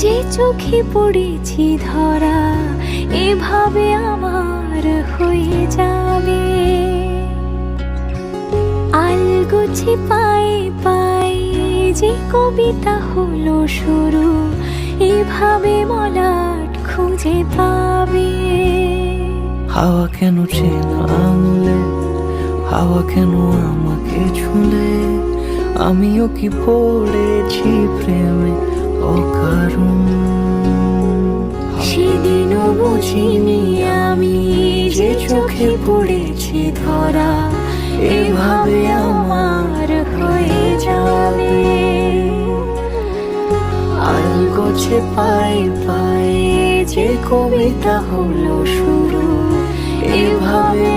যে চোখে পড়েছি ধরা এভাবে আমার হয়ে যাবে। আলগোছে পায়ে পায়ে যে কবিতা হলো শুরু, এভাবে মলাট খুঁজে পাবে। হাওয়া কেন চেনা আঙুলে, হাওয়া কেন আমাকে ছুলে, আমিও কি পড়েছি প্রেমে অকারণ। সেদিনও বুঝিনি আমি যে চোখে পড়েছি ধরা এভাবে আমার হয়ে যাবে। আলগোছে পায়ে পায়ে যে কবিতা হলো শুরু, এভাবে